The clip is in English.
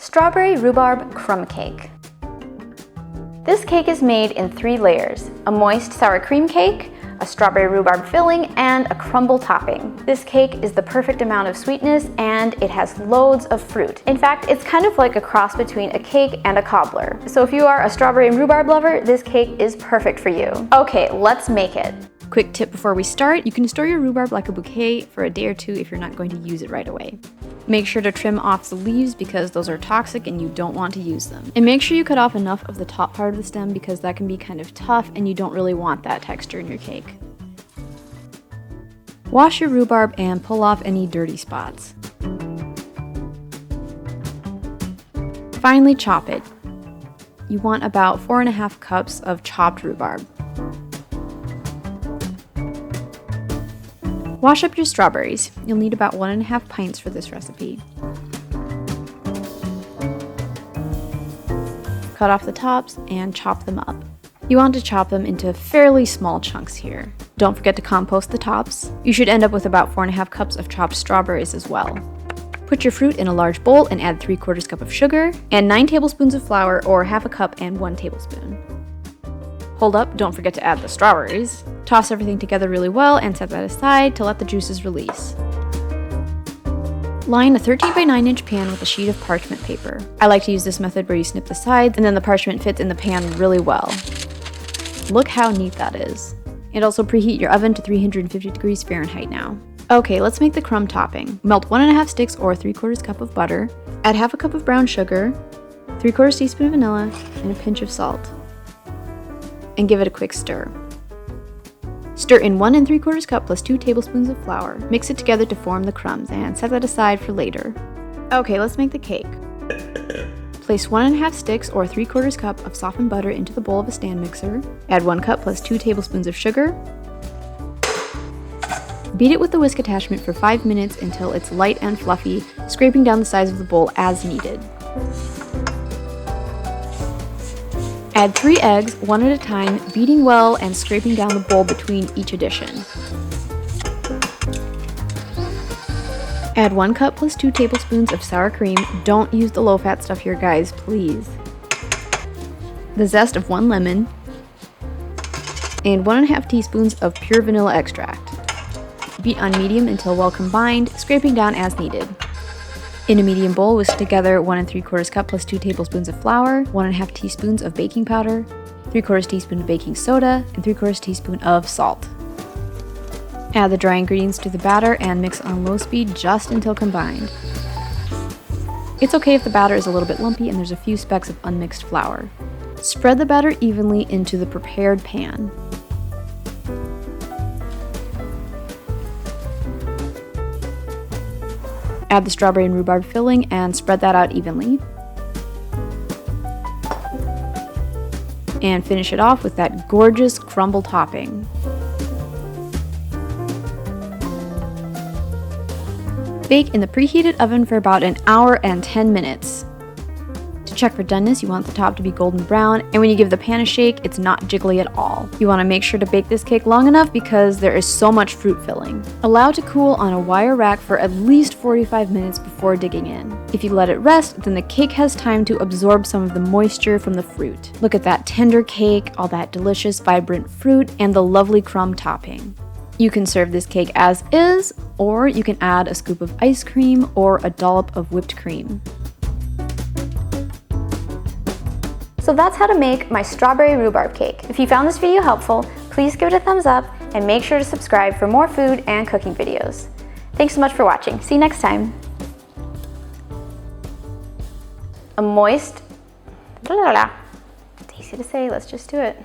Strawberry Rhubarb Crumb Cake. This cake is made in 3 layers: a moist sour cream cake, a strawberry rhubarb filling, and a crumble topping. This cake is the perfect amount of sweetness and it has loads of fruit. In fact, it's kind of like a cross between a cake and a cobbler. So if you are a strawberry and rhubarb lover, this cake is perfect for you. Okay, let's make it. Quick tip before we start, you can store your rhubarb like a bouquet for a day or 2 if you're not going to use it right away. Make sure to trim off the leaves because those are toxic and you don't want to use them. And make sure you cut off enough of the top part of the stem because that can be kind of tough and you don't really want that texture in your cake. Wash your rhubarb and pull off any dirty spots. Finally, chop it. You want about 4.5 cups of chopped rhubarb. Wash up your strawberries. You'll need about 1.5 pints for this recipe. Cut off the tops and chop them up. You want to chop them into fairly small chunks here. Don't forget to compost the tops. You should end up with about 4.5 cups of chopped strawberries as well. Put your fruit in a large bowl and add 3/4 cup of sugar and 9 tablespoons of flour, or 1/2 cup and 1 tablespoon. Hold up, don't forget to add the strawberries. Toss everything together really well and set that aside to let the juices release. Line a 13 by 9 inch pan with a sheet of parchment paper. I like to use this method where you snip the sides and then the parchment fits in the pan really well. Look how neat that is. And also preheat your oven to 350 degrees Fahrenheit now. Okay, let's make the crumb topping. Melt 1.5 sticks or 3/4 cup of butter. Add 1/2 cup of brown sugar, 3/4 teaspoon of vanilla, and a pinch of salt. And give it a quick stir. Stir in 1 3/4 cup plus 2 tablespoons of flour. Mix it together to form the crumbs and set that aside for later. Okay, let's make the cake. Place 1.5 sticks or 3/4 cup of softened butter into the bowl of a stand mixer. Add 1 cup plus 2 tablespoons of sugar. Beat it with the whisk attachment for 5 minutes until it's light and fluffy, scraping down the sides of the bowl as needed. Add 3 eggs, 1 at a time, beating well and scraping down the bowl between each addition. Add 1 cup plus 2 tablespoons of sour cream. Don't use the low-fat stuff here, guys, please. The zest of 1 lemon, and 1.5 teaspoons of pure vanilla extract. Beat on medium until well combined, scraping down as needed. In a medium bowl, whisk together 1 3/4 cup plus 2 tablespoons of flour, 1.5 teaspoons of baking powder, 3/4 teaspoon of baking soda, and 3/4 teaspoon of salt. Add the dry ingredients to the batter and mix on low speed just until combined. It's okay if the batter is a little bit lumpy and there's a few specks of unmixed flour. Spread the batter evenly into the prepared pan. Add the strawberry and rhubarb filling and spread that out evenly. And finish it off with that gorgeous crumble topping. Bake in the preheated oven for about 1 hour and 10 minutes. To check for doneness, you want the top to be golden brown, and when you give the pan a shake, it's not jiggly at all. You want to make sure to bake this cake long enough because there is so much fruit filling. Allow to cool on a wire rack for at least 45 minutes before digging in. If you let it rest, then the cake has time to absorb some of the moisture from the fruit. Look at that tender cake, all that delicious, vibrant fruit, and the lovely crumb topping. You can serve this cake as is, or you can add a scoop of ice cream or a dollop of whipped cream. So that's how to make my strawberry rhubarb cake. If you found this video helpful, please give it a thumbs up and make sure to subscribe for more food and cooking videos. Thanks so much for watching. See you next time. A moist, it's easy to say, let's just do it.